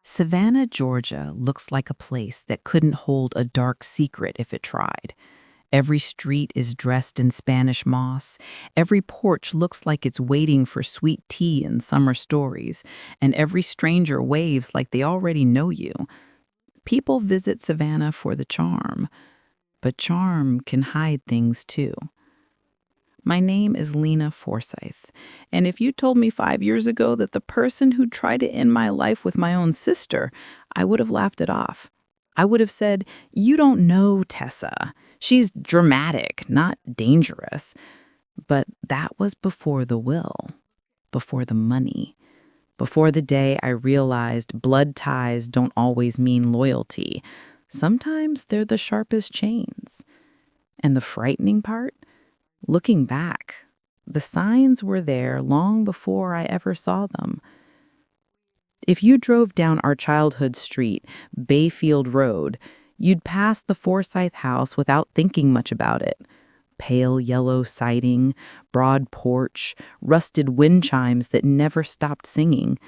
Savannah, Georgia looks like a place that couldn't hold a dark secret if it tried. Every street is dressed in Spanish moss. Every porch looks like it's waiting for sweet tea and summer stories. And every stranger waves like they already know you. People visit Savannah for the charm, but charm can hide things too. My name is Lena Forsyth, and if you told me 5 years ago that the person who tried to end my life with my own sister, I would have laughed it off. I would have said, "You don't know Tessa. She's dramatic, not dangerous." But that was before the will, before the money, before the day I realized blood ties don't always mean loyalty. Sometimes they're the sharpest chains. And the frightening part? Looking back, the signs were there long before I ever saw them. If you drove down our childhood street, Bayfield Road, you'd pass the Forsyth house without thinking much about it. Pale yellow siding, broad porch, rusted wind chimes that never stopped singing.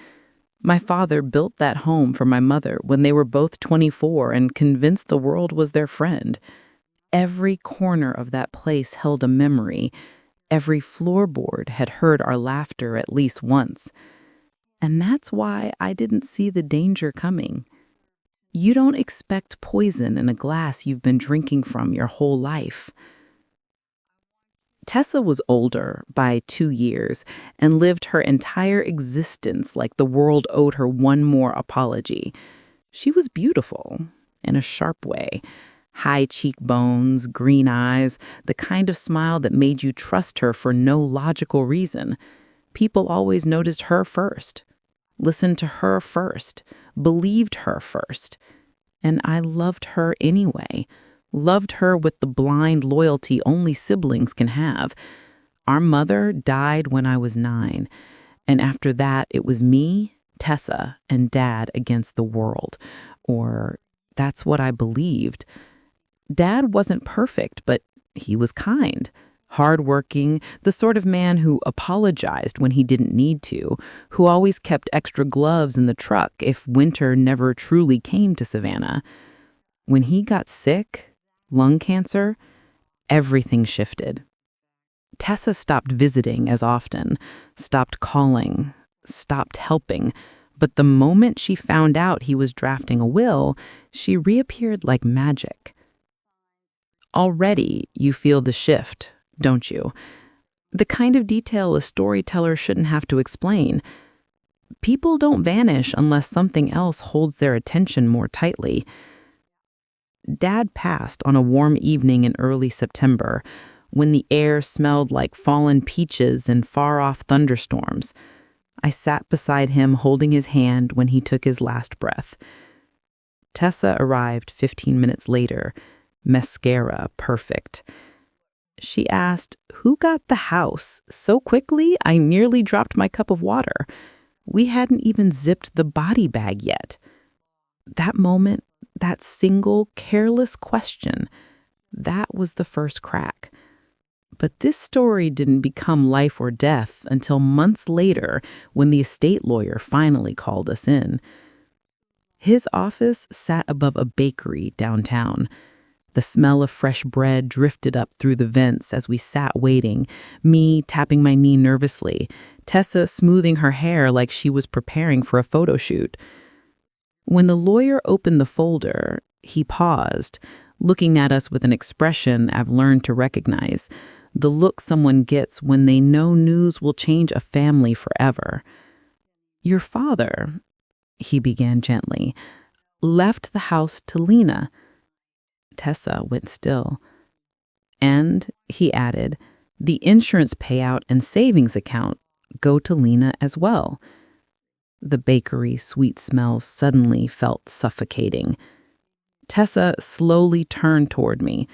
My father built that home for my mother when they were both 24 and convinced the world was their friend. Every corner of that place held a memory. Every floorboard had heard our laughter at least once. And that's why I didn't see the danger coming. You don't expect poison in a glass you've been drinking from your whole life. Tessa was older by 2 years and lived her entire existence like the world owed her one more apology. She was beautiful in a sharp way. High cheekbones, green eyes, the kind of smile that made you trust her for no logical reason. People always noticed her first, listened to her first, believed her first. And I loved her anyway, loved her with the blind loyalty only siblings can have. Our mother died when I was 9, and after that it was me, Tessa, and Dad against the world. Or that's what I believed. Dad wasn't perfect, but he was kind, hardworking, the sort of man who apologized when he didn't need to, who always kept extra gloves in the truck if winter never truly came to Savannah. When he got sick, lung cancer, everything shifted. Tessa stopped visiting as often, stopped calling, stopped helping. But the moment she found out he was drafting a will, she reappeared like magic. Already, you feel the shift, don't you? The kind of detail a storyteller shouldn't have to explain. People don't vanish unless something else holds their attention more tightly. Dad passed on a warm evening in early September, when the air smelled like fallen peaches and far-off thunderstorms. I sat beside him holding his hand when he took his last breath. Tessa arrived 15 minutes later, mascara perfect. She asked, "Who got the house?" so quickly I nearly dropped my cup of water. We hadn't even zipped the body bag yet. That moment, that single careless question, that was the first crack. But this story didn't become life or death until months later when the estate lawyer finally called us in. His office sat above a bakery downtown. The smell of fresh bread drifted up through the vents as we sat waiting, me tapping my knee nervously, Tessa smoothing her hair like she was preparing for a photo shoot. When the lawyer opened the folder, he paused, looking at us with an expression I've learned to recognize, the look someone gets when they know news will change a family forever. "Your father," he began gently, "left the house to Lena." Tessa went still. "And," he added, "the insurance payout and savings account go to Lena as well." The bakery sweet smells suddenly felt suffocating. Tessa slowly turned toward me.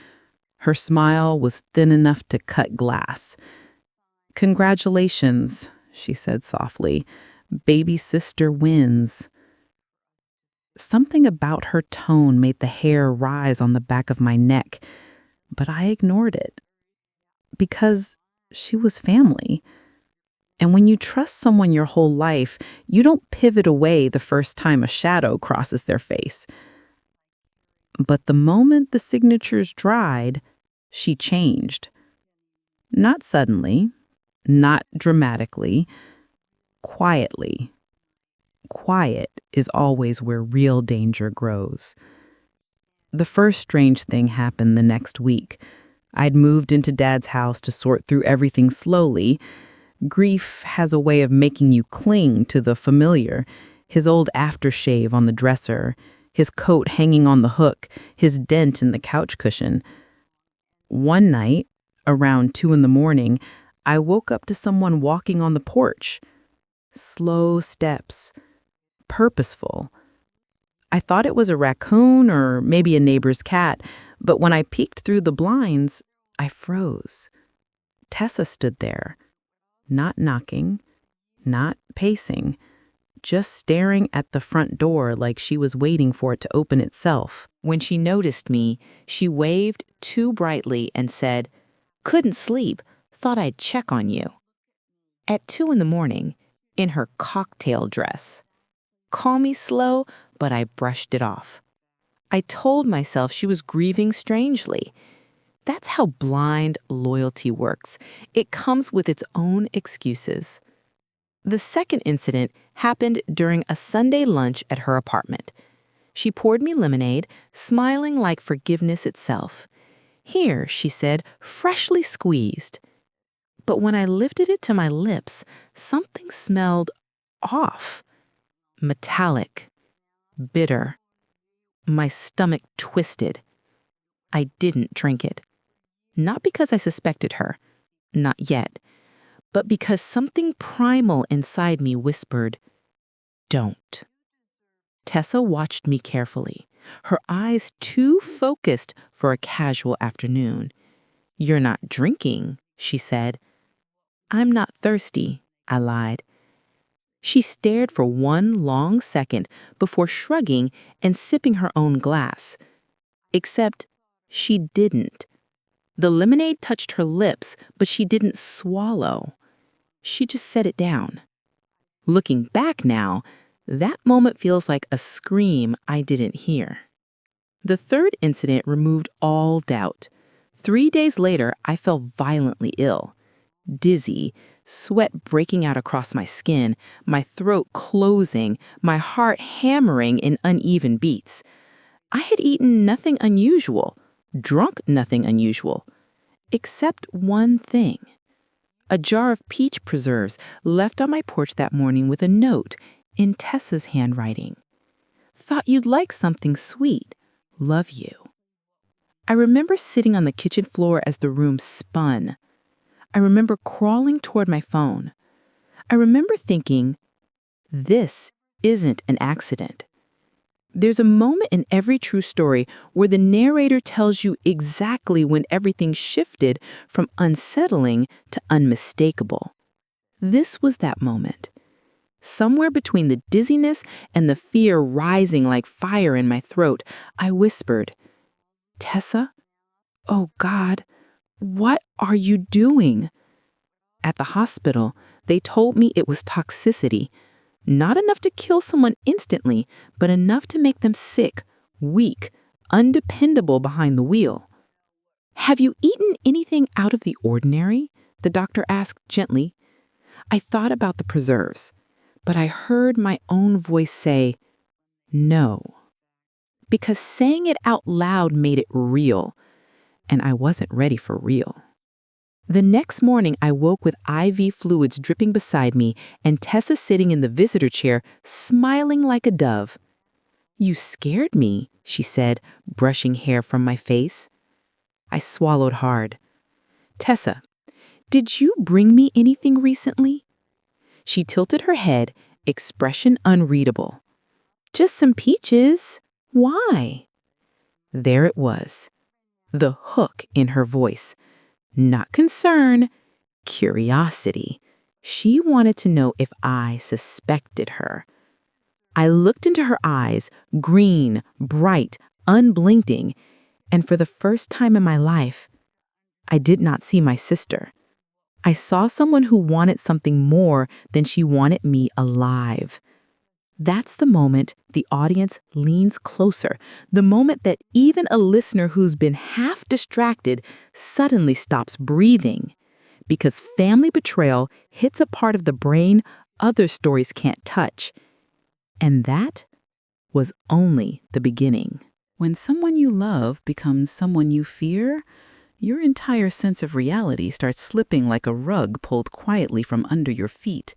Her smile was thin enough to cut glass. "Congratulations," she said softly. "Baby sister wins." Something about her tone made the hair rise on the back of my neck, but I ignored it. Because she was family. And when you trust someone your whole life, you don't pivot away the first time a shadow crosses their face. But the moment the signatures dried, she changed. Not suddenly, not dramatically, quietly. Quiet is always where real danger grows. The first strange thing happened the next week. I'd moved into Dad's house to sort through everything slowly. Grief has a way of making you cling to the familiar. His old aftershave on the dresser, his coat hanging on the hook, his dent in the couch cushion. One night, around 2 a.m, I woke up to someone walking on the porch. Slow steps. Purposeful. I thought it was a raccoon or maybe a neighbor's cat, but when I peeked through the blinds, I froze. Tessa stood there, not knocking, not pacing, just staring at the front door like she was waiting for it to open itself. When she noticed me, she waved too brightly and said, "Couldn't sleep, thought I'd check on you." At 2 a.m, in her cocktail dress. Call me slow, but I brushed it off. I told myself she was grieving strangely. That's how blind loyalty works. It comes with its own excuses. The second incident happened during a Sunday lunch at her apartment. She poured me lemonade, smiling like forgiveness itself. "Here," she said, "freshly squeezed." But when I lifted it to my lips, something smelled off. Metallic. Bitter. My stomach twisted. I didn't drink it. Not because I suspected her. Not yet. But because something primal inside me whispered, "Don't." Tessa watched me carefully, her eyes too focused for a casual afternoon. "You're not drinking," she said. "I'm not thirsty," I lied. She stared for one long second before shrugging and sipping her own glass. Except she didn't. The lemonade touched her lips, but she didn't swallow. She just set it down. Looking back now, that moment feels like a scream I didn't hear. The third incident removed all doubt. 3 days later, I felt violently ill. Dizzy, sweat breaking out across my skin, my throat closing, my heart hammering in uneven beats. I had eaten nothing unusual, drunk nothing unusual, except one thing. A jar of peach preserves left on my porch that morning with a note in Tessa's handwriting. "Thought you'd like something sweet. Love you." I remember sitting on the kitchen floor as the room spun. I remember crawling toward my phone. I remember thinking, this isn't an accident. There's a moment in every true story where the narrator tells you exactly when everything shifted from unsettling to unmistakable. This was that moment. Somewhere between the dizziness and the fear rising like fire in my throat, I whispered, "Tessa, oh God, what are you doing?" At the hospital, they told me it was toxicity. Not enough to kill someone instantly, but enough to make them sick, weak, undependable behind the wheel. "Have you eaten anything out of the ordinary?" the doctor asked gently. I thought about the preserves, but I heard my own voice say, "No." Because saying it out loud made it real, and I wasn't ready for real. The next morning, I woke with IV fluids dripping beside me and Tessa sitting in the visitor chair, smiling like a dove. "You scared me," she said, brushing hair from my face. I swallowed hard. "Tessa, did you bring me anything recently?" She tilted her head, expression unreadable. "Just some peaches. Why?" There it was, the hook in her voice. Not concern, curiosity. She wanted to know if I suspected her. I looked into her eyes, green, bright, unblinking, and for the first time in my life, I did not see my sister. I saw someone who wanted something more than she wanted me alive. That's the moment the audience leans closer, the moment that even a listener who's been half distracted suddenly stops breathing. Because family betrayal hits a part of the brain other stories can't touch. And that was only the beginning. When someone you love becomes someone you fear, your entire sense of reality starts slipping like a rug pulled quietly from under your feet.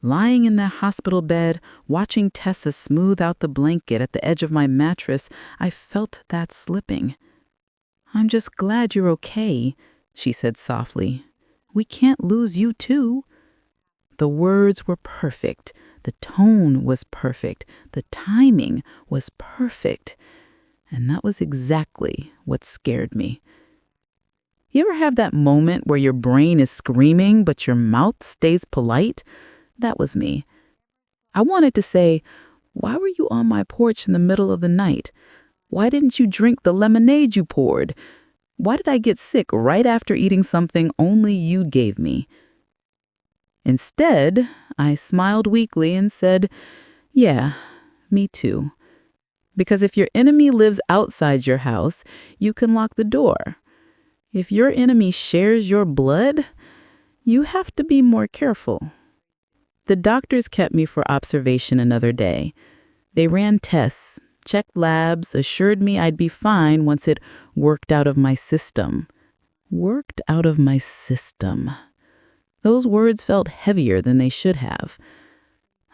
Lying in that hospital bed, watching Tessa smooth out the blanket at the edge of my mattress, I felt that slipping. "I'm just glad you're okay," she said softly. "We can't lose you too." The words were perfect. The tone was perfect. The timing was perfect. And that was exactly what scared me. You ever have that moment where your brain is screaming, but your mouth stays polite? That was me. I wanted to say, "Why were you on my porch in the middle of the night? Why didn't you drink the lemonade you poured? Why did I get sick right after eating something only you gave me?" Instead, I smiled weakly and said, "Yeah, me too. Because if your enemy lives outside your house, you can lock the door. If your enemy shares your blood, you have to be more careful." The doctors kept me for observation another day. They ran tests, checked labs, assured me I'd be fine once it worked out of my system. Worked out of my system. Those words felt heavier than they should have.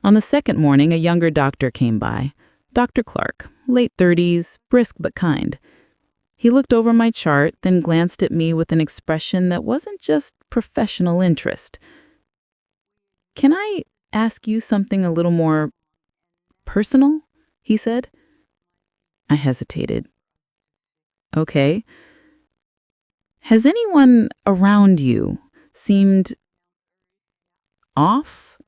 On the second morning, a younger doctor came by. Dr. Clark, late 30s, brisk but kind. He looked over my chart, then glanced at me with an expression that wasn't just professional interest. "Can I ask you something a little more personal?" he said. I hesitated. "Okay. Has anyone around you seemed off?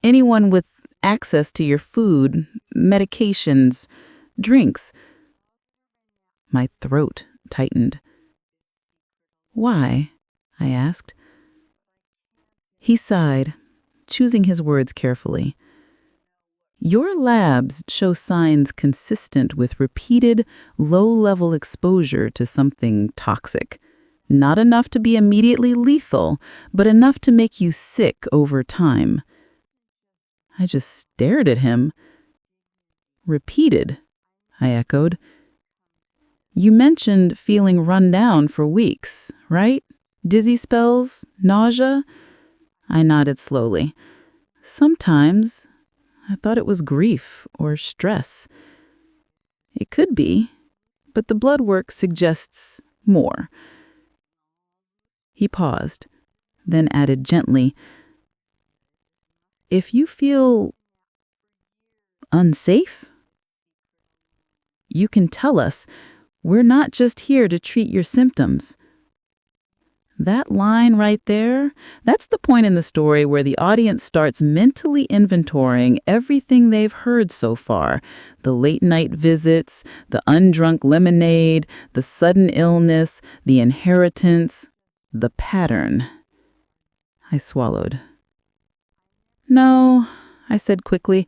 Anyone with access to your food, medications, drinks?" My throat tightened. "Why?" I asked. He sighed, choosing his words carefully. "Your labs show signs consistent with repeated, low-level exposure to something toxic. Not enough to be immediately lethal, but enough to make you sick over time." I just stared at him. "Repeated," I echoed. "You mentioned feeling run down for weeks, right? Dizzy spells, nausea?" I nodded slowly. "Sometimes. I thought it was grief or stress." "It could be, but the blood work suggests more." He paused, then added gently, "If you feel unsafe, you can tell us. We're not just here to treat your symptoms." That line right there, that's the point in the story where the audience starts mentally inventorying everything they've heard so far. The late night visits, the undrunk lemonade, the sudden illness, the inheritance, the pattern. I swallowed. "No," I said quickly.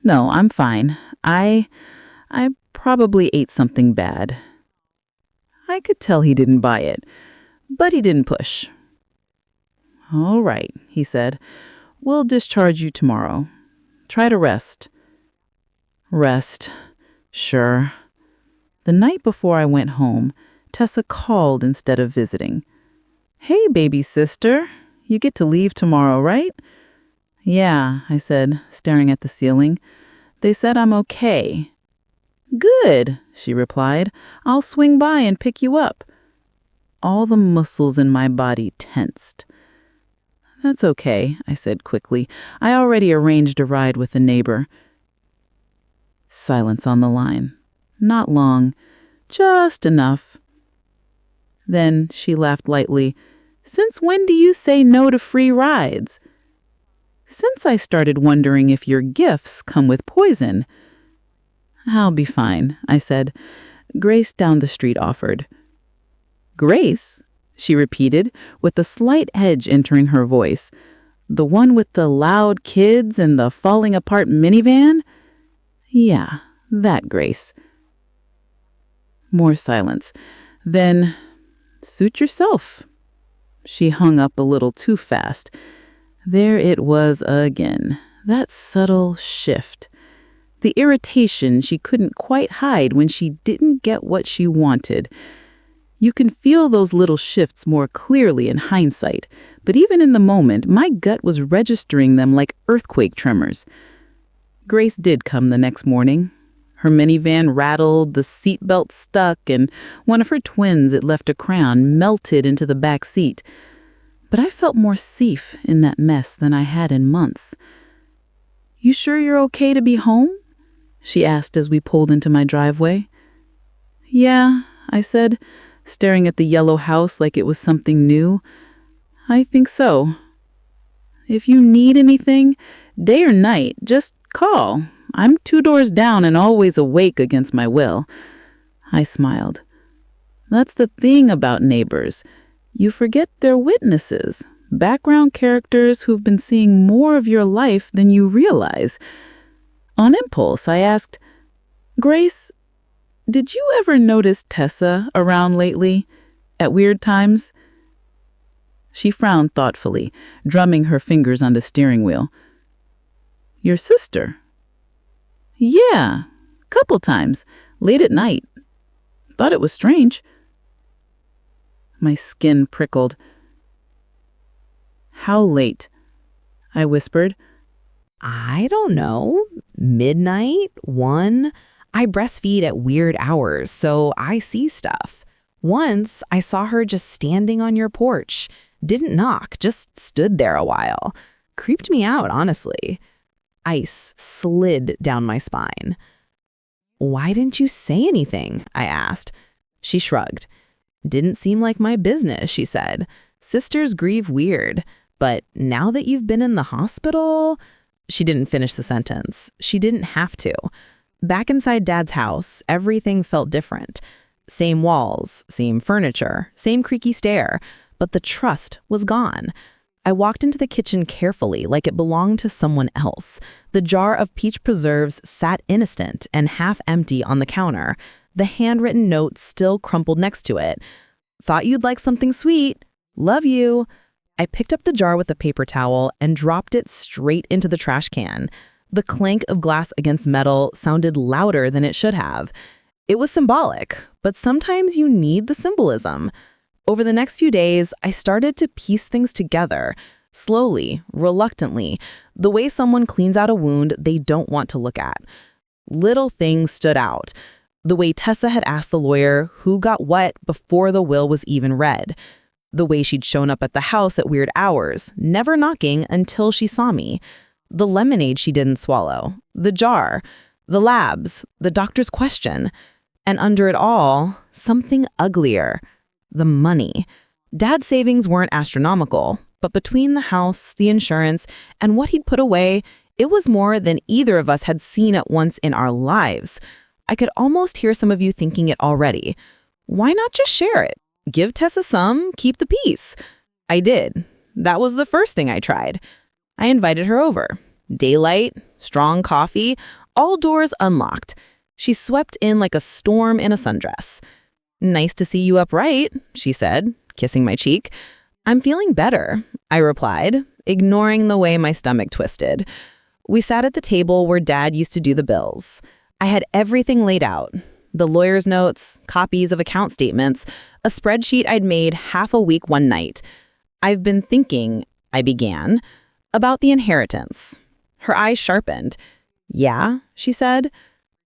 "No, I'm fine. I probably ate something bad." I could tell he didn't buy it, but he didn't push. "All right," he said. "We'll discharge you tomorrow. Try to rest." Rest. Sure. The night before I went home, Tessa called instead of visiting. "Hey, baby sister. You get to leave tomorrow, right?" "Yeah," I said, staring at the ceiling. "They said I'm okay." "Good," she replied. "I'll swing by and pick you up." All the muscles in my body tensed. "That's okay," I said quickly. "I already arranged a ride with a neighbor." Silence on the line. Not long. Just enough. Then she laughed lightly. "Since when do you say no to free rides?" "Since I started wondering if your gifts come with poison." "I'll be fine," I said. "Grace down the street offered." "Grace?" she repeated, with a slight edge entering her voice. The one with the loud kids and the falling apart minivan? Yeah, that Grace. More silence. Then, suit yourself. She hung up a little too fast. There it was again, that subtle shift. The irritation she couldn't quite hide when she didn't get what she wanted. You can feel those little shifts more clearly in hindsight, but even in the moment, my gut was registering them like earthquake tremors. Grace did come the next morning. Her minivan rattled, the seatbelt stuck, and one of her twins it left a crown melted into the back seat. But I felt more safe in that mess than I had in months. "You sure you're okay to be home?" she asked as we pulled into my driveway. "Yeah," I said, staring at the yellow house like it was something new. "I think so. If you need anything, day or night, just call. I'm 2 doors down and always awake against my will." I smiled. That's the thing about neighbors. You forget they're witnesses, background characters who've been seeing more of your life than you realize. On impulse, I asked, "Grace, did you ever notice Tessa around lately, at weird times?" She frowned thoughtfully, drumming her fingers on the steering wheel. "Your sister?" "Yeah, couple times, late at night. Thought it was strange." My skin prickled. "How late?" I whispered. I don't know. Midnight? 1? I breastfeed at weird hours, so I see stuff. Once, I saw her just standing on your porch. Didn't knock, just stood there a while. Creeped me out, honestly. Ice slid down my spine. "Why didn't you say anything?" I asked. She shrugged. "Didn't seem like my business," she said. "Sisters grieve weird. But now that you've been in the hospital..." She didn't finish the sentence. She didn't have to. Back inside Dad's house, everything felt different. Same walls, same furniture, same creaky stair, but the trust was gone. I walked into the kitchen carefully, like it belonged to someone else. The jar of peach preserves sat innocent and half empty on the counter. The handwritten note still crumpled next to it. "Thought you'd like something sweet. Love you." I picked up the jar with a paper towel and dropped it straight into the trash can. The clank of glass against metal sounded louder than it should have. It was symbolic, but sometimes you need the symbolism. Over the next few days, I started to piece things together, slowly, reluctantly, the way someone cleans out a wound they don't want to look at. Little things stood out. The way Tessa had asked the lawyer who got what before the will was even read. The way she'd shown up at the house at weird hours, never knocking until she saw me. The lemonade she didn't swallow, the jar, the labs, the doctor's question. And under it all, something uglier. The money. Dad's savings weren't astronomical, but between the house, the insurance, and what he'd put away, it was more than either of us had seen at once in our lives. I could almost hear some of you thinking it already. Why not just share it? Give Tessa some, keep the peace. I did. That was the first thing I tried. I invited her over. Daylight, strong coffee, all doors unlocked. She swept in like a storm in a sundress. "Nice to see you upright," she said, kissing my cheek. "I'm feeling better," I replied, ignoring the way my stomach twisted. We sat at the table where Dad used to do the bills. I had everything laid out. The lawyer's notes, copies of account statements, a spreadsheet I'd made half a week one night. "I've been thinking," I began, "about the inheritance." Her eyes sharpened. "Yeah," she said.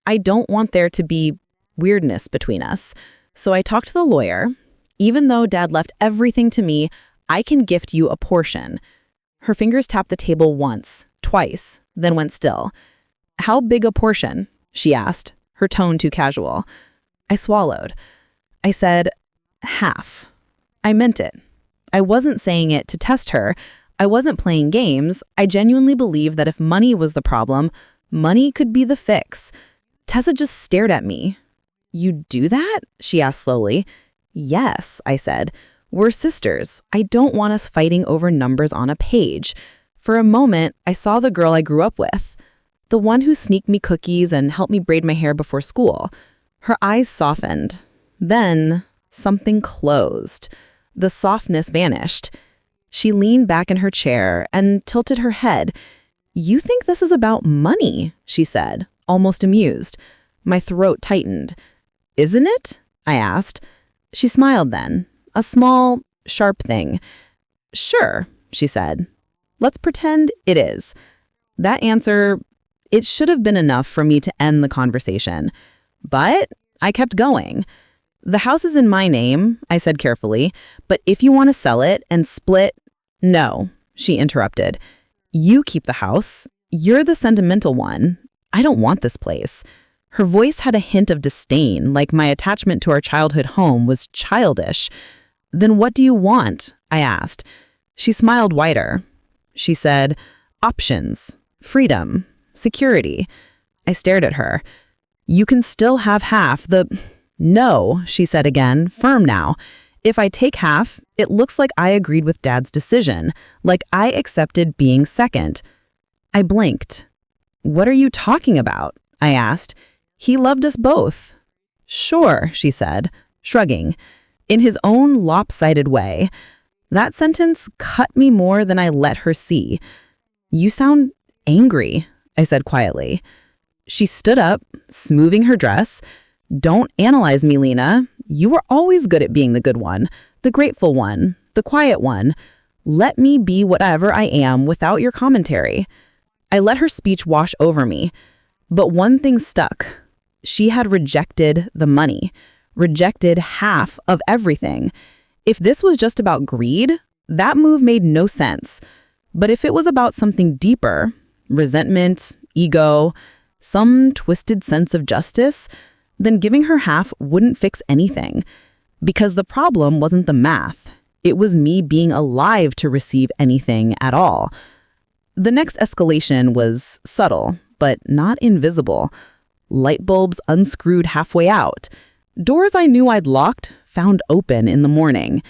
"I don't want there to be weirdness between us. So I talked to the lawyer. Even though Dad left everything to me, I can gift you a portion." Her fingers tapped the table once, twice, then went still. "How big a portion?" she asked, her tone too casual. I swallowed. I said, "Half." I meant it. I wasn't saying it to test her. I wasn't playing games. I genuinely believed that if money was the problem, money could be the fix. Tessa just stared at me. "You do that?" she asked slowly. "Yes," I said. We're sisters. I don't want us fighting over numbers on a page. For a moment, I saw the girl I grew up with, the one who sneaked me cookies and helped me braid my hair before school. Her eyes softened. Then, something closed. The softness vanished. She leaned back in her chair and tilted her head. "You think this is about money," she said, almost amused. My throat tightened. "Isn't it?" I asked. She smiled then, a small, sharp thing. "Sure," she said. "Let's pretend it is." That answer, it should have been enough for me to end the conversation. But I kept going. "The house is in my name," I said carefully, "but if you want to sell it and split—" "No," she interrupted. "You keep the house. You're the sentimental one. I don't want this place." Her voice had a hint of disdain, like my attachment to our childhood home was childish. "Then what do you want?" I asked. She smiled wider. She said, "Options, freedom, security." I stared at her. "You can still have half the—" "No," she said again, firm now. "If I take half, it looks like I agreed with Dad's decision, like I accepted being second." I blinked. "What are you talking about?" I asked. "He loved us both." "Sure," she said, shrugging, in his own lopsided way. That sentence cut me more than I let her see. "You sound angry," I said quietly. She stood up, smoothing her dress. "Don't analyze me, Lena. You were always good at being the good one, the grateful one, the quiet one. Let me be whatever I am without your commentary." I let her speech wash over me. But one thing stuck. She had rejected the money, rejected half of everything. If this was just about greed, that move made no sense. But if it was about something deeper, resentment, ego, some twisted sense of justice, then giving her half wouldn't fix anything. Because the problem wasn't the math. It was me being alive to receive anything at all. The next escalation was subtle, but not invisible. Light bulbs unscrewed halfway out. Doors I knew I'd locked found open in the morning.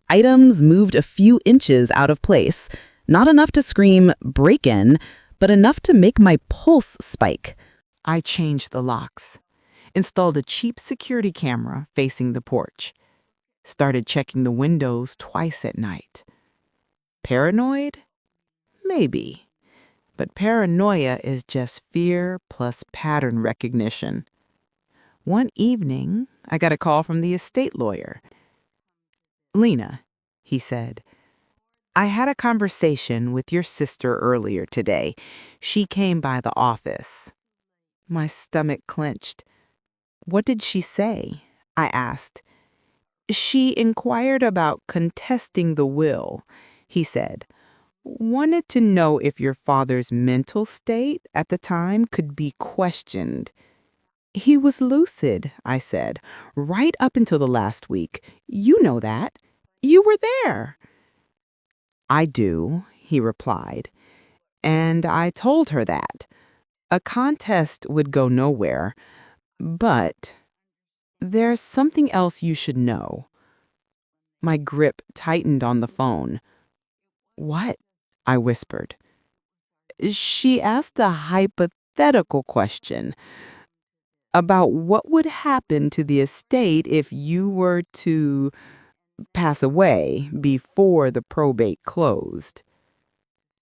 Items moved a few inches out of place. Not enough to scream, "break in," but enough to make my pulse spike. I changed the locks, installed a cheap security camera facing the porch, started checking the windows twice at night. Paranoid? Maybe. But paranoia is just fear plus pattern recognition. One evening, I got a call from the estate lawyer. "Lena," he said, "I had a conversation with your sister earlier today. She came by the office." My stomach clenched. "What did she say?" I asked. "She inquired about contesting the will," he said. "Wanted to know if your father's mental state at the time could be questioned." "He was lucid," I said, "right up until the last week. You know that. You were there." "I do," he replied. And I told her that. A contest would go nowhere. But there's something else you should know. My grip tightened on the phone. "What?" I whispered. She asked a hypothetical question about what would happen to the estate if you were to pass away before the probate closed.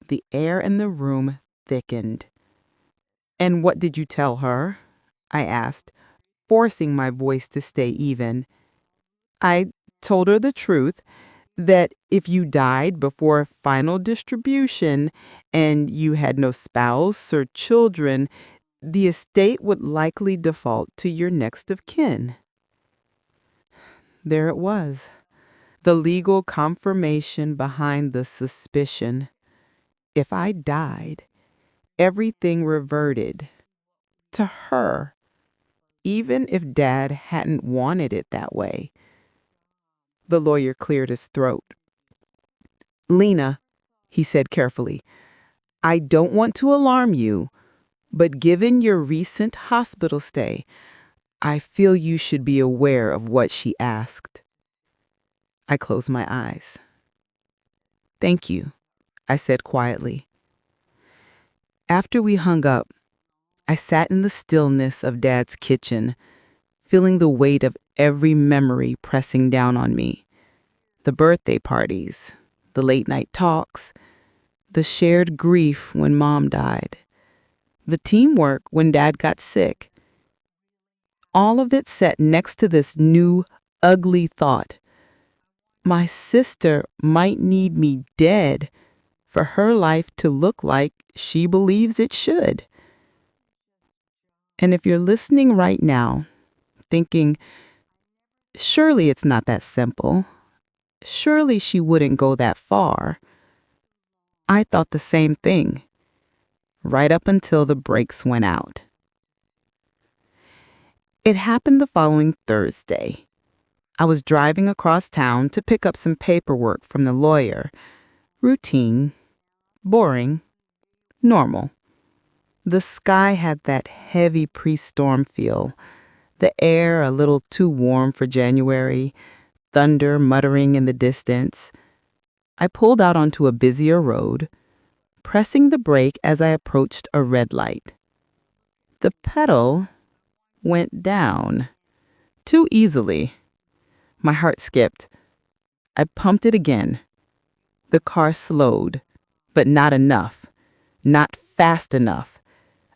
The air in the room thickened. "And what did you tell her?" I asked, forcing my voice to stay even. "I told her the truth, that if you died before final distribution and you had no spouse or children, the estate would likely default to your next of kin." There it was, the legal confirmation behind the suspicion. If I died, everything reverted to her, even if Dad hadn't wanted it that way. The lawyer cleared his throat. "Lena," he said carefully, "I don't want to alarm you, but given your recent hospital stay, I feel you should be aware of what she asked." I closed my eyes. "Thank you," I said quietly. After we hung up, I sat in the stillness of Dad's kitchen, feeling the weight of every memory pressing down on me. The birthday parties, the late-night talks, the shared grief when Mom died, the teamwork when Dad got sick. All of it sat next to this new, ugly thought. My sister might need me dead for her life to look like she believes it should. And if you're listening right now, thinking, surely it's not that simple, surely she wouldn't go that far, I thought the same thing, right up until the brakes went out. It happened the following Thursday. I was driving across town to pick up some paperwork from the lawyer. Routine, boring, normal. The sky had that heavy pre-storm feel, the air a little too warm for January, thunder muttering in the distance. I pulled out onto a busier road, pressing the brake as I approached a red light. The pedal went down, too easily. My heart skipped. I pumped it again. The car slowed, but not enough, not fast enough.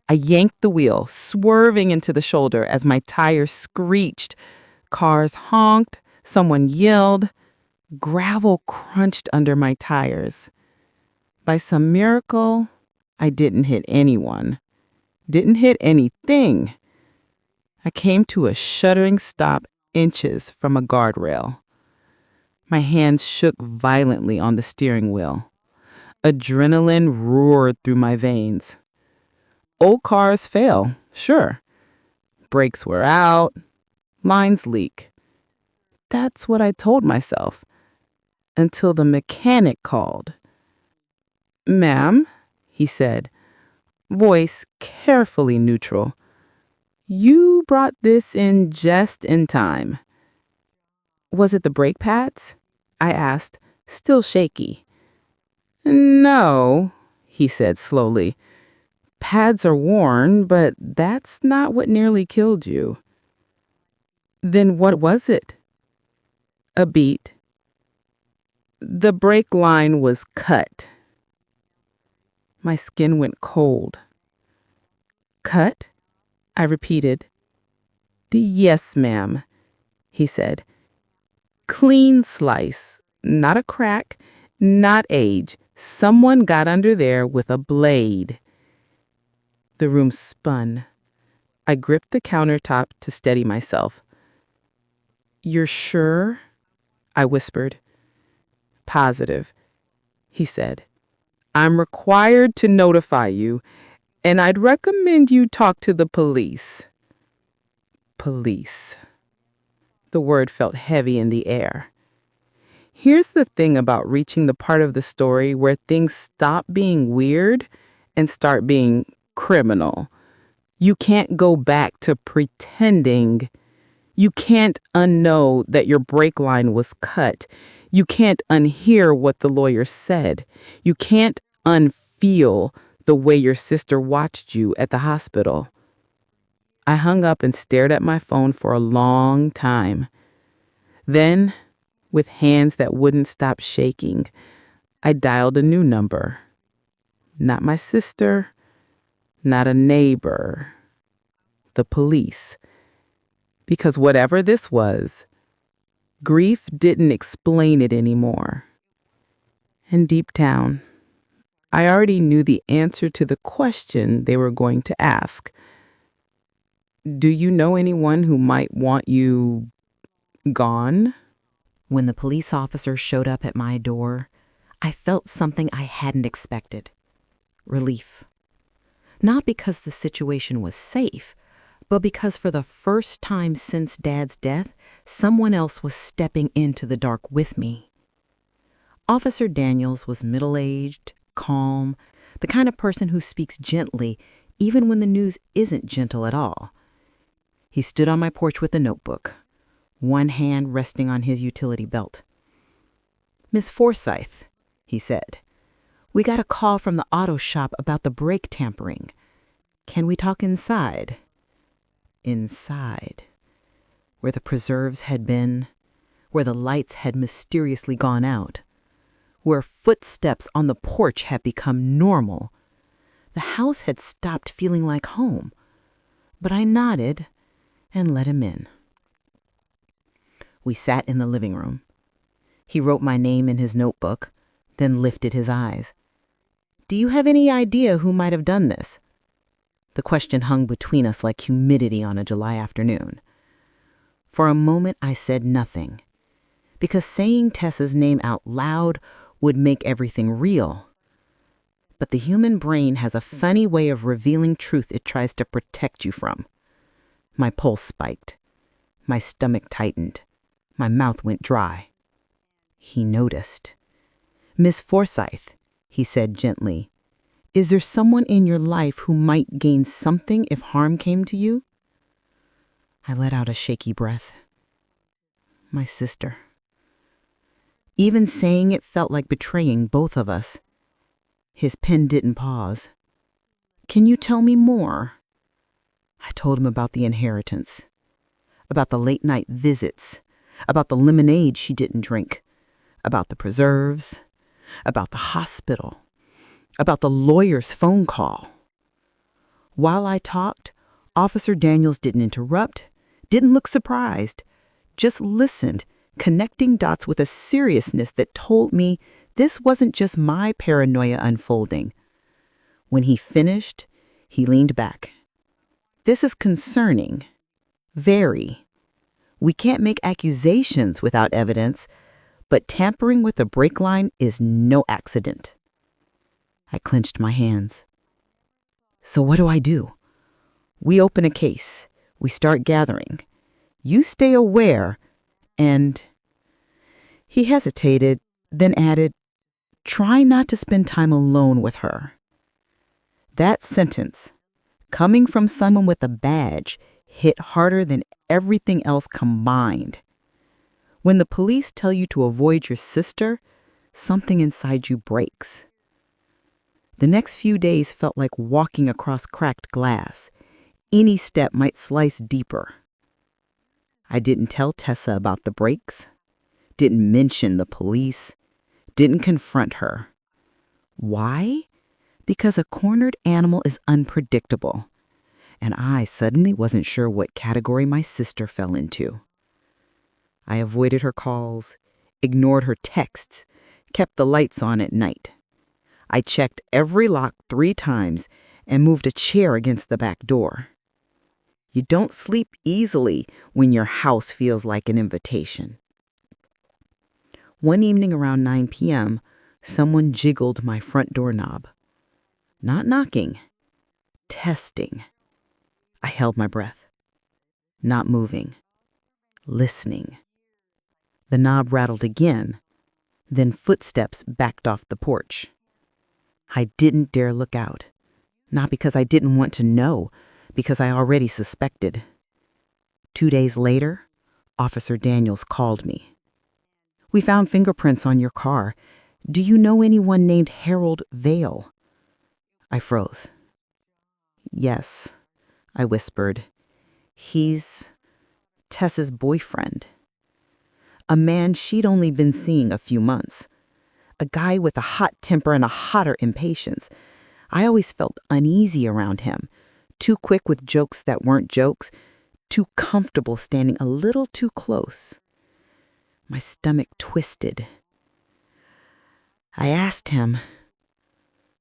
I yanked the wheel, swerving into the shoulder as my tires screeched. Cars honked, someone yelled. Gravel crunched under my tires. By some miracle, I didn't hit anyone. Didn't hit anything. I came to a shuddering stop inches from a guardrail. My hands shook violently on the steering wheel. Adrenaline roared through my veins. Old cars fail, sure. Brakes wear out, lines leak. That's what I told myself, until the mechanic called. "Ma'am," he said, voice carefully neutral, "you brought this in just in time." "Was it the brake pads?" I asked, still shaky. "No," he said slowly. "Pads are worn, but that's not what nearly killed you." "Then what was it?" "A beat. The brake line was cut." My skin went cold. "Cut?" I repeated. "Yes, ma'am," he said. "Clean slice, not a crack, not age. Someone got under there with a blade." The room spun. I gripped the countertop to steady myself. "You're sure?" I whispered. "Positive," he said. "I'm required to notify you, and I'd recommend you talk to the police." Police. The word felt heavy in the air. Here's the thing about reaching the part of the story where things stop being weird and start being criminal. You can't go back to pretending. You can't unknow that your brake line was cut. You can't unhear what the lawyer said. You can't unfeel the way your sister watched you at the hospital. I hung up and stared at my phone for a long time. Then, with hands that wouldn't stop shaking, I dialed a new number. Not my sister, not a neighbor, the police. Because whatever this was, grief didn't explain it anymore. And deep down, I already knew the answer to the question they were going to ask. "Do you know anyone who might want you gone?" When the police officer showed up at my door, I felt something I hadn't expected. Relief. Not because the situation was safe, but because for the first time since Dad's death, someone else was stepping into the dark with me. Officer Daniels was middle-aged, calm, the kind of person who speaks gently even when the news isn't gentle at all. He stood on my porch with a notebook, one hand resting on his utility belt. "Miss Forsythe," he said, "we got a call from the auto shop about the brake tampering. Can we talk inside?" Inside. Where the preserves had been, where the lights had mysteriously gone out, where footsteps on the porch had become normal. The house had stopped feeling like home, but I nodded and let him in. We sat in the living room. He wrote my name in his notebook, then lifted his eyes. "Do you have any idea who might have done this?" The question hung between us like humidity on a July afternoon. For a moment, I said nothing, because saying Tessa's name out loud would make everything real. But the human brain has a funny way of revealing truth it tries to protect you from. My pulse spiked. My stomach tightened. My mouth went dry. He noticed. "Miss Forsythe," he said gently, "is there someone in your life who might gain something if harm came to you?" I let out a shaky breath. My sister. Even saying it felt like betraying both of us. His pen didn't pause. "Can you tell me more?" I told him about the inheritance, about the late-night visits, about the lemonade she didn't drink, about the preserves, about the hospital, about the lawyer's phone call. While I talked, Officer Daniels didn't interrupt, didn't look surprised, just listened, connecting dots with a seriousness that told me this wasn't just my paranoia unfolding. When he finished, he leaned back. "This is concerning. Very. We can't make accusations without evidence, but tampering with a brake line is no accident." I clenched my hands. "So what do I do?" "We open a case. We start gathering. You stay aware, and..." He hesitated, then added, "Try not to spend time alone with her." That sentence, coming from someone with a badge, hit harder than everything else combined. When the police tell you to avoid your sister, something inside you breaks. The next few days felt like walking across cracked glass. Any step might slice deeper. I didn't tell Tessa about the breaks, didn't mention the police, didn't confront her. Why? Because a cornered animal is unpredictable, and I suddenly wasn't sure what category my sister fell into. I avoided her calls, ignored her texts, kept the lights on at night. I checked every lock 3 times and moved a chair against the back door. You don't sleep easily when your house feels like an invitation. One evening around 9 p.m., someone jiggled my front doorknob. Not knocking, testing. I held my breath. Not moving, listening. The knob rattled again, then footsteps backed off the porch. I didn't dare look out, not because I didn't want to know, because I already suspected. 2 days later, Officer Daniels called me. "We found fingerprints on your car. Do you know anyone named Harold Vale?" I froze. "Yes," I whispered. "He's Tessa's boyfriend. A man she'd only been seeing a few months. A guy with a hot temper and a hotter impatience. I always felt uneasy around him. Too quick with jokes that weren't jokes. Too comfortable standing a little too close." My stomach twisted. I asked him,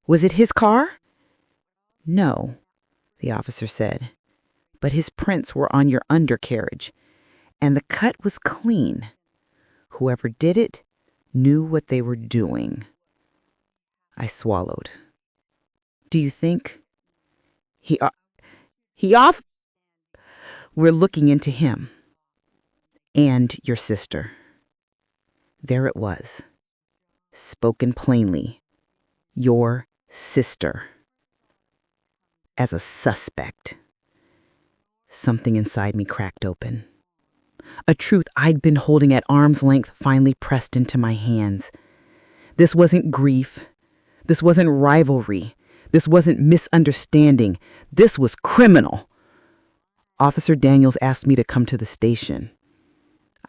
"Was it his car?" "No," the officer said, "but his prints were on your undercarriage, and the cut was clean. Whoever did it knew what they were doing." I swallowed. "Do you think he off? We're looking into him and your sister." There it was, spoken plainly. Your sister. As a suspect. Something inside me cracked open. a truth I'd been holding at arm's length finally pressed into my hands. This wasn't grief. This wasn't rivalry. This wasn't misunderstanding. This was criminal. Officer Daniels asked me to come to the station.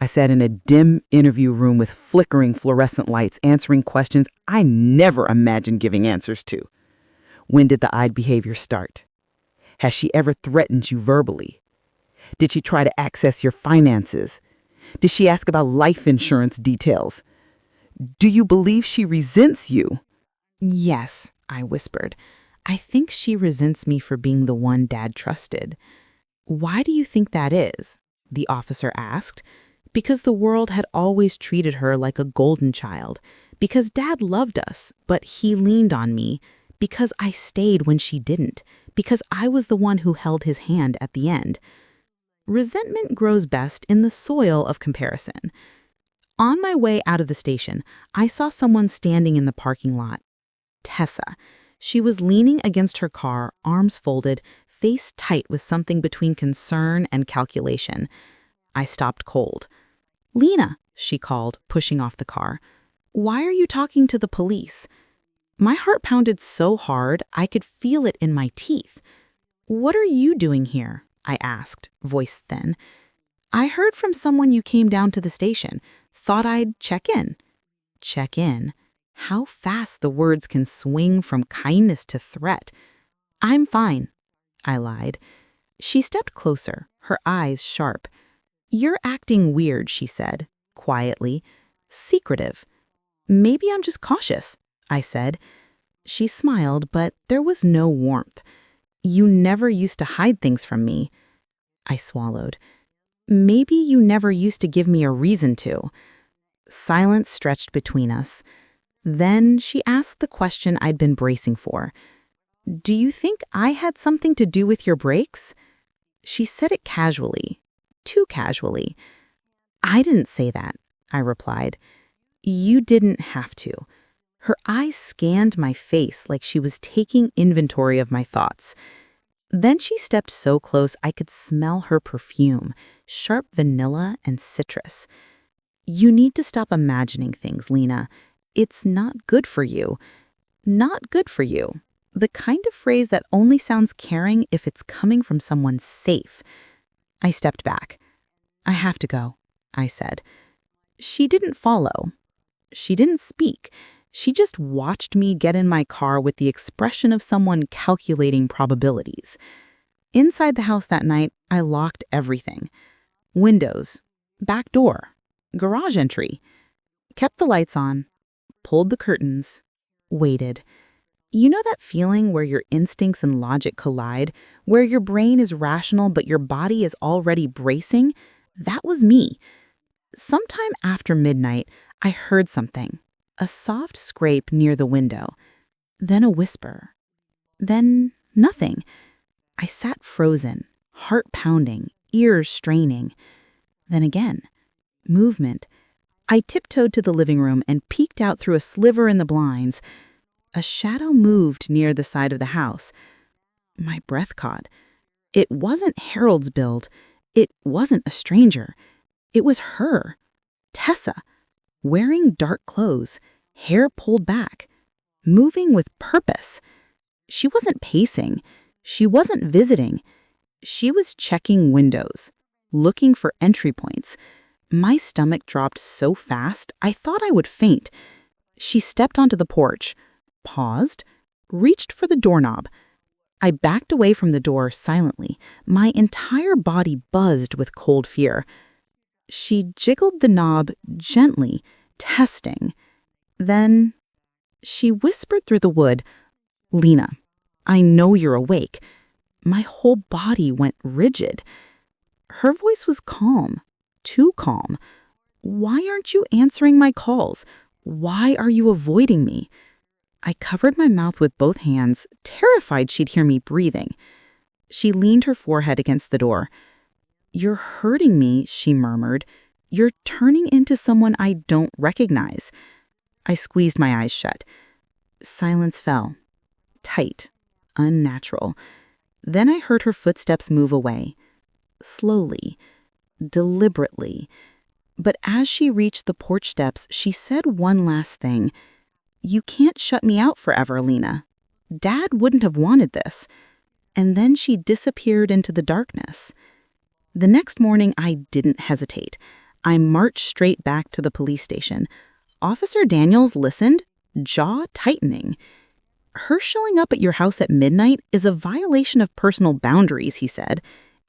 I sat in a dim interview room with flickering fluorescent lights, answering questions I never imagined giving answers to. When did the odd behavior start? Has she ever threatened you verbally? Did she try to access your finances? Did she ask about life insurance details? Do you believe she resents you? Yes, I whispered. I think she resents me for being the one Dad trusted. Why do you think that is? The officer asked. Because the world had always treated her like a golden child. Because Dad loved us, but he leaned on me. Because I stayed when she didn't. Because I was the one who held his hand at the end. Resentment grows best in the soil of comparison. On my way out of the station, I saw someone standing in the parking lot. Tessa. She was leaning against her car, arms folded, face tight with something between concern and calculation. I stopped cold. "Lena," she called, pushing off the car. "Why are you talking to the police?" My heart pounded so hard I could feel it in my teeth. "What are you doing here?" I asked, voice thin. "I heard from someone you came down to the station. Thought I'd check in." Check in? How fast the words can swing from kindness to threat. "I'm fine," I lied. She stepped closer, her eyes sharp. "You're acting weird," she said, quietly. "Secretive." "Maybe I'm just cautious," I said. She smiled, but there was no warmth. "You never used to hide things from me." I swallowed. "Maybe you never used to give me a reason to." Silence stretched between us. Then she asked the question I'd been bracing for. "Do you think I had something to do with your breaks?" She said it casually, too casually. "I didn't say that," I replied. "You didn't have to." Her eyes scanned my face like she was taking inventory of my thoughts. Then she stepped so close I could smell her perfume, sharp vanilla and citrus. "You need to stop imagining things, Lena. It's not good for you." Not good for you. The kind of phrase that only sounds caring if it's coming from someone safe. I stepped back. "I have to go," I said. She didn't follow. She didn't speak. She just watched me get in my car with the expression of someone calculating probabilities. Inside the house that night, I locked everything. Windows, back door, garage entry. Kept the lights on, pulled the curtains, waited. You know that feeling where your instincts and logic collide, where your brain is rational but your body is already bracing? That was me. Sometime after midnight, I heard something, a soft scrape near the window, then a whisper, then nothing. I sat frozen, heart pounding, ears straining. Then again, movement. I tiptoed to the living room and peeked out through a sliver in the blinds. A shadow moved near the side of the house. My breath caught. It wasn't Harold's build. It wasn't a stranger. It was her, Tessa, wearing dark clothes, hair pulled back, moving with purpose. She wasn't pacing. She wasn't visiting. She was checking windows, looking for entry points. My stomach dropped so fast, I thought I would faint. She stepped onto the porch, paused, reached for the doorknob. I backed away from the door silently. My entire body buzzed with cold fear. She jiggled the knob gently, testing. Then she whispered through the wood, "Lena, I know you're awake." My whole body went rigid. Her voice was calm, too calm. "Why aren't you answering my calls? Why are you avoiding me?" I covered my mouth with both hands, terrified she'd hear me breathing. She leaned her forehead against the door. "You're hurting me," she murmured. "You're turning into someone I don't recognize." I squeezed my eyes shut. Silence fell. Tight. Unnatural. Then I heard her footsteps move away. Slowly. deliberately. But as she reached the porch steps, she said one last thing. "You can't shut me out forever, Lena. Dad wouldn't have wanted this." And then she disappeared into the darkness. The next morning, I didn't hesitate. I marched straight back to the police station. Officer Daniels listened, jaw tightening. "Her showing up at your house at midnight is a violation of personal boundaries," he said.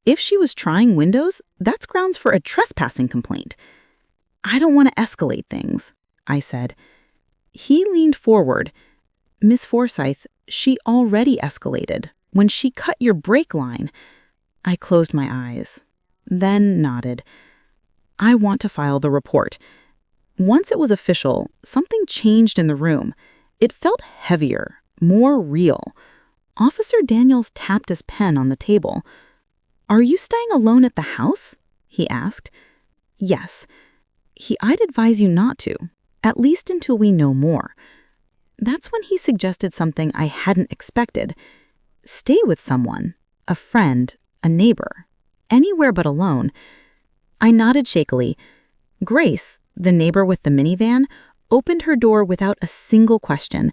"If she was trying windows, that's grounds for a trespassing complaint." "I don't want to escalate things," I said. He leaned forward. "Miss Forsyth, she already escalated when she cut your brake line." I closed my eyes, then nodded. "I want to file the report." Once it was official, something changed in the room. It felt heavier, more real. Officer Daniels tapped his pen on the table. "Are you staying alone at the house?" he asked. "Yes." "I'd advise you not to, at least until we know more." That's when he suggested something I hadn't expected. "Stay with someone, a friend, a neighbor, anywhere but alone." I nodded shakily. Grace, the neighbor with the minivan, opened her door without a single question.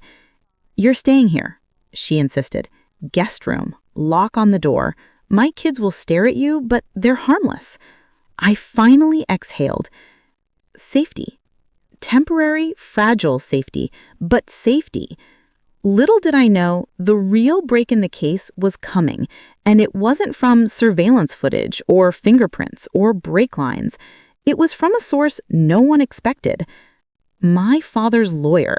"You're staying here," she insisted. "Guest room, lock on the door. My kids will stare at you, but they're harmless." I finally exhaled. Safety. Temporary, fragile safety, but safety. Little did I know, the real break in the case was coming, and it wasn't from surveillance footage or fingerprints or brake lines. It was from a source no one expected. My father's lawyer,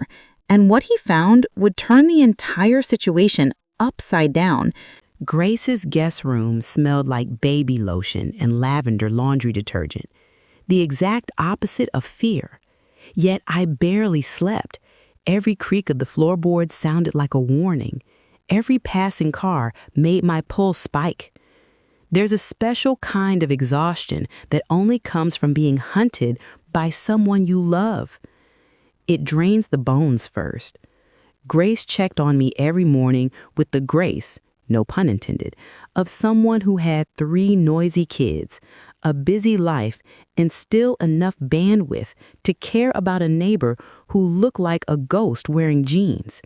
and what he found would turn the entire situation upside down. Grace's guest room smelled like baby lotion and lavender laundry detergent, the exact opposite of fear. Yet I barely slept. Every creak of the floorboards sounded like a warning. Every passing car made my pulse spike. There's a special kind of exhaustion that only comes from being hunted by someone you love. It drains the bones first. Grace checked on me every morning with the grace, no pun intended, of someone who had 3 noisy kids, a busy life, and still enough bandwidth to care about a neighbor who looked like a ghost wearing jeans.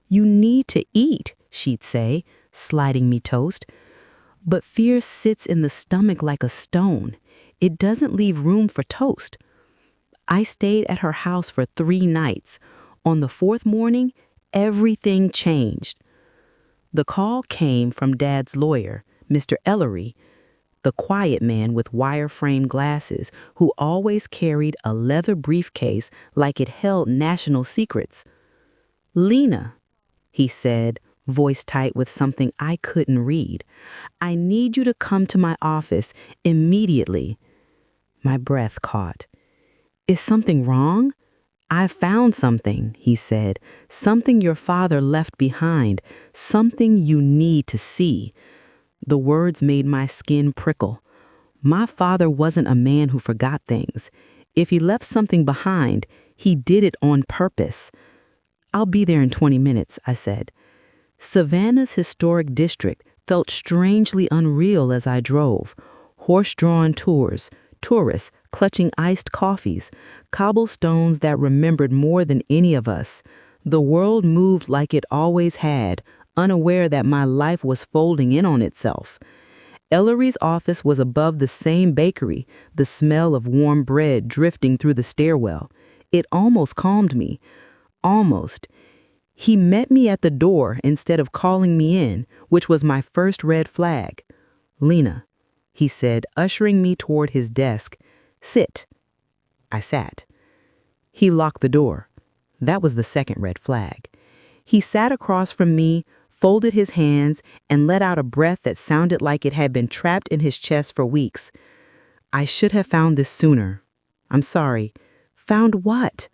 "You need to eat," she'd say, sliding me toast. But fear sits in the stomach like a stone. It doesn't leave room for toast. I stayed at her house for 3 nights. On the 4th morning, everything changed. The call came from Dad's lawyer, Mr. Ellery, the quiet man with wire-frame glasses who always carried a leather briefcase like it held national secrets. "Lena," he said, voice tight with something I couldn't read, "I need you to come to my office immediately." My breath caught. "Is something wrong?" "I found something," he said, "something your father left behind, something you need to see." The words made my skin prickle. My father wasn't a man who forgot things. If he left something behind, he did it on purpose. "I'll be there in 20 minutes, I said. Savannah's historic district felt strangely unreal as I drove. Horse-drawn tourists clutching iced coffees, cobblestones that remembered more than any of us. The world moved like it always had, unaware that my life was folding in on itself. Ellery's office was above the same bakery, the smell of warm bread drifting through the stairwell. It almost calmed me. Almost. He met me at the door instead of calling me in, which was my first red flag. "Lena," he said, ushering me toward his desk. "Sit." I sat. He locked the door. That was the second red flag. He sat across from me, folded his hands, and let out a breath that sounded like it had been trapped in his chest for weeks. "I should have found this sooner. I'm sorry." "Found what?"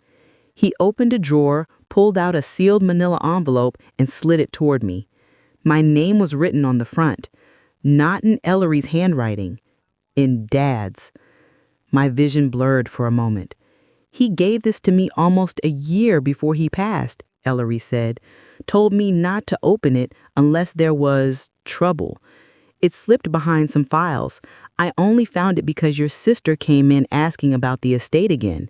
He opened a drawer, pulled out a sealed manila envelope, and slid it toward me. My name was written on the front, not in Ellery's handwriting, in Dad's. My vision blurred for a moment. "He gave this to me almost a year before he passed," Ellery said. "Told me not to open it unless there was trouble. It slipped behind some files. I only found it because your sister came in asking about the estate again.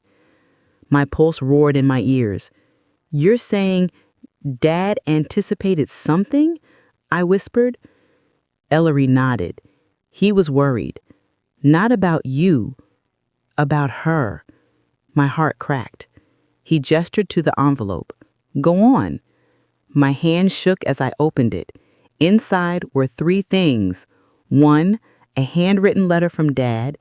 My pulse roared in my ears. You're saying Dad anticipated something? I whispered. Ellery nodded. He was worried. Not about you, about her. My heart cracked. He gestured to the envelope. Go on. My hand shook as I opened it. Inside were 3 things. 1, a handwritten letter from Dad.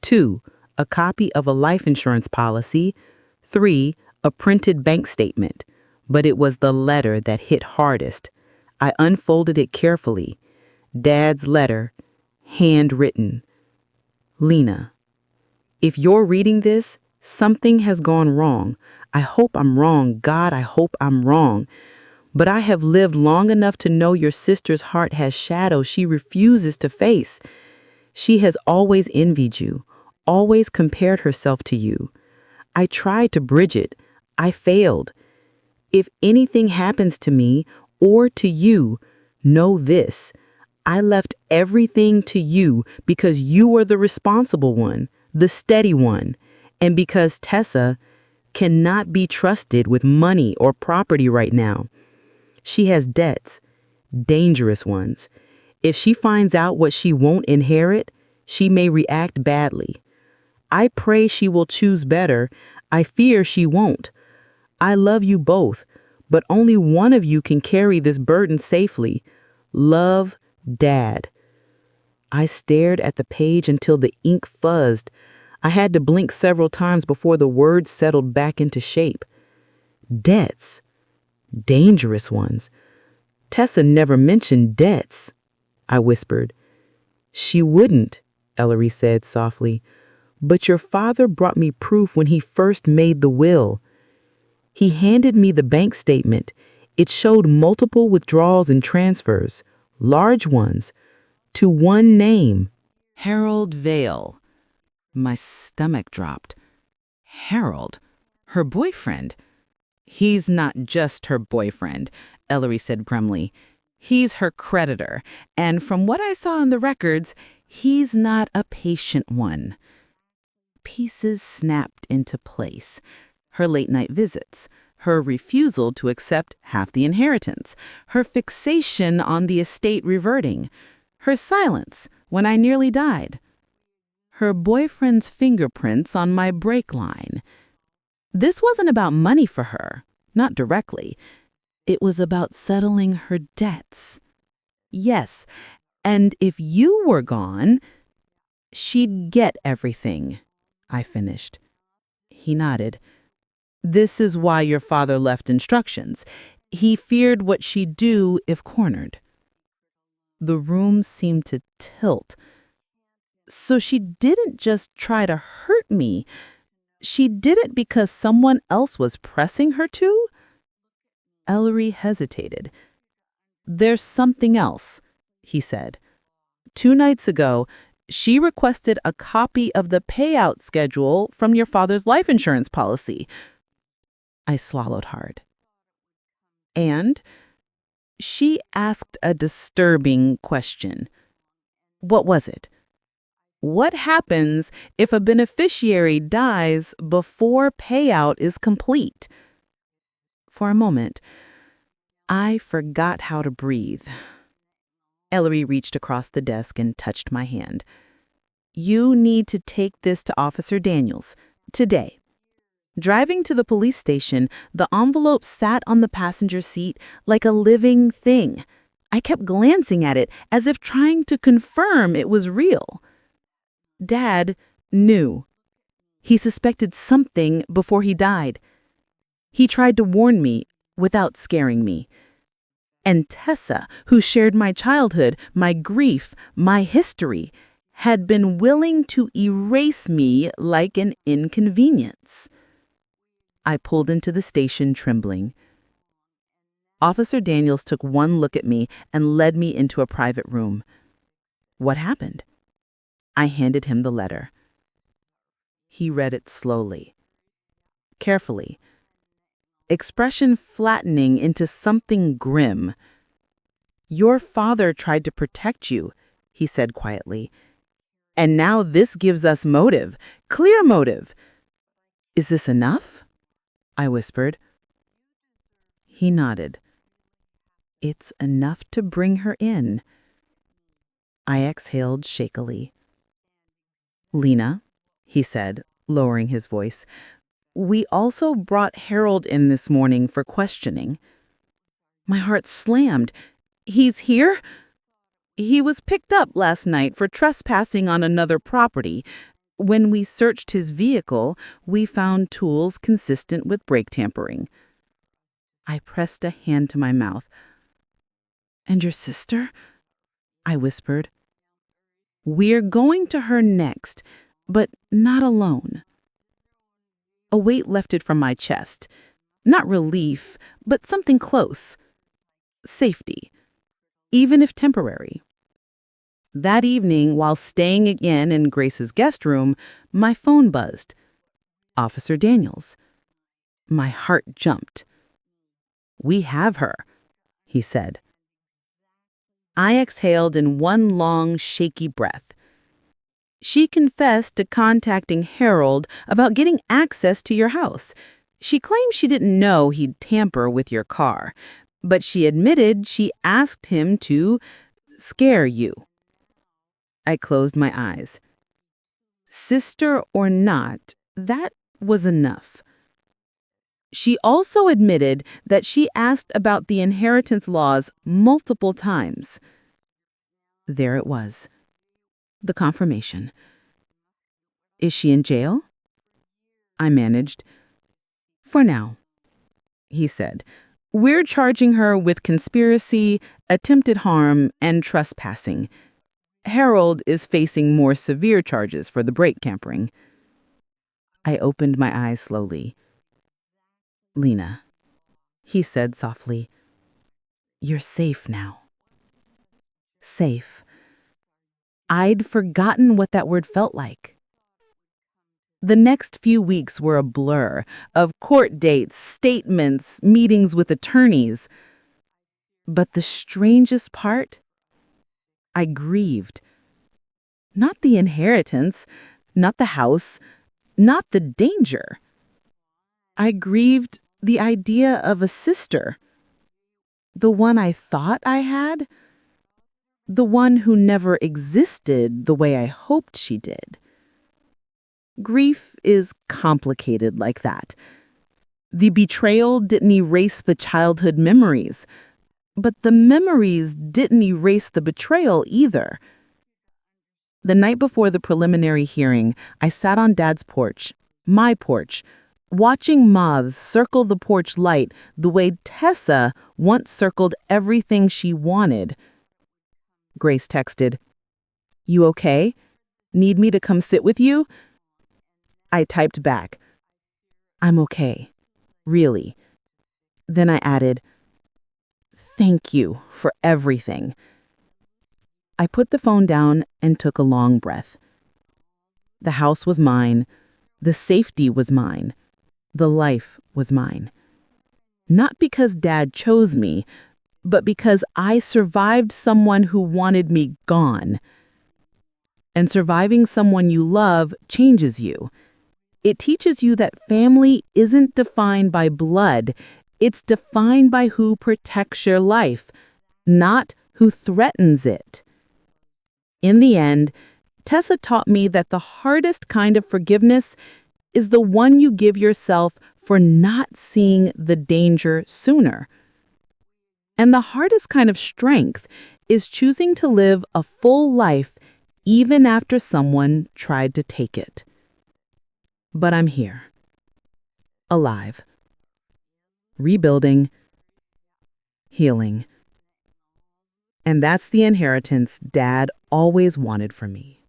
2, a copy of a life insurance policy. 3, a printed bank statement. But it was the letter that hit hardest. I unfolded it carefully. Dad's letter, handwritten. Lena, if you're reading this, something has gone wrong. I hope I'm wrong. God, I hope I'm wrong. But I have lived long enough to know your sister's heart has shadows she refuses to face. She has always envied you, always compared herself to you. I tried to bridge it. I failed. If anything happens to me or to you, know this. I left everything to you because you are the responsible one, the steady one, and because Tessa cannot be trusted with money or property right now. She has debts, dangerous ones. If she finds out what she won't inherit, she may react badly. I pray she will choose better. I fear she won't. I love you both, but only one of you can carry this burden safely. Love, Dad. I stared at the page until the ink fuzzed. I had to blink several times before the words settled back into shape. Debts. Dangerous ones. Tessa never mentioned debts, I whispered. She wouldn't, Ellery said softly. But your father brought me proof when he first made the will. He handed me the bank statement. It showed multiple withdrawals and transfers, large ones, to one name. Harold Vale. My stomach dropped. Harold? Her boyfriend? He's not just her boyfriend, Ellery said grimly. He's her creditor, and from what I saw in the records, he's not a patient one. Pieces snapped into place. Her late-night visits, her refusal to accept half the inheritance, her fixation on the estate reverting, her silence when I nearly died, her boyfriend's fingerprints on my brake line. This wasn't about money for her, not directly. It was about settling her debts. Yes, and if you were gone, she'd get everything, I finished. He nodded. This is why your father left instructions. He feared what she'd do if cornered. The room seemed to tilt. So she didn't just try to hurt me. She did it because someone else was pressing her to? Ellery hesitated. There's something else, he said. 2 nights ago, she requested a copy of the payout schedule from your father's life insurance policy. I swallowed hard. And she asked a disturbing question. What was it? What happens if a beneficiary dies before payout is complete? For a moment, I forgot how to breathe. Ellery reached across the desk and touched my hand. You need to take this to Officer Daniels, today. Driving to the police station, the envelope sat on the passenger seat like a living thing. I kept glancing at it as if trying to confirm it was real. Dad knew. He suspected something before he died. He tried to warn me without scaring me. And Tessa, who shared my childhood, my grief, my history, had been willing to erase me like an inconvenience. I pulled into the station trembling. Officer Daniels took one look at me and led me into a private room. What happened? I handed him the letter. He read it slowly, carefully, expression flattening into something grim. Your father tried to protect you, he said quietly. And now this gives us motive, clear motive. Is this enough? I whispered. He nodded. It's enough to bring her in. I exhaled shakily. Lena, he said, lowering his voice, we also brought Harold in this morning for questioning. My heart slammed. He's here? He was picked up last night for trespassing on another property. When we searched his vehicle, we found tools consistent with brake tampering. I pressed a hand to my mouth. And your sister? I whispered. We're going to her next, but not alone. A weight lifted from my chest. Not relief, but something close. Safety, even if temporary. That evening, while staying again in Grace's guest room, my phone buzzed. Officer Daniels. My heart jumped. We have her, he said. I exhaled in one long, shaky breath. She confessed to contacting Harold about getting access to your house. She claimed she didn't know he'd tamper with your car, but she admitted she asked him to scare you. I closed my eyes. Sister or not, that was enough. She also admitted that she asked about the inheritance laws multiple times. There it was. The confirmation. Is she in jail? I managed. For now, he said. We're charging her with conspiracy, attempted harm, and trespassing. Harold is facing more severe charges for the brake tampering. I opened my eyes slowly. Lena, he said softly, you're safe now. Safe. I'd forgotten what that word felt like. The next few weeks were a blur of court dates, statements, meetings with attorneys. But the strangest part? I grieved. Not the inheritance, not the house, not the danger. I grieved the idea of a sister. The one I thought I had. The one who never existed the way I hoped she did. Grief is complicated like that. The betrayal didn't erase the childhood memories, but the memories didn't erase the betrayal either. The night before the preliminary hearing, I sat on Dad's porch, my porch, watching moths circle the porch light the way Tessa once circled everything she wanted. Grace texted, "You okay? Need me to come sit with you?" I typed back, "I'm okay. Really." Then I added, "Thank you for everything." I put the phone down and took a long breath. The house was mine. The safety was mine. The life was mine. Not because Dad chose me, but because I survived someone who wanted me gone. And surviving someone you love changes you. It teaches you that family isn't defined by blood. It's defined by who protects your life, not who threatens it. In the end, Tessa taught me that the hardest kind of forgiveness is the one you give yourself for not seeing the danger sooner. And the hardest kind of strength is choosing to live a full life even after someone tried to take it. But I'm here, alive, rebuilding, healing. And that's the inheritance Dad always wanted for me.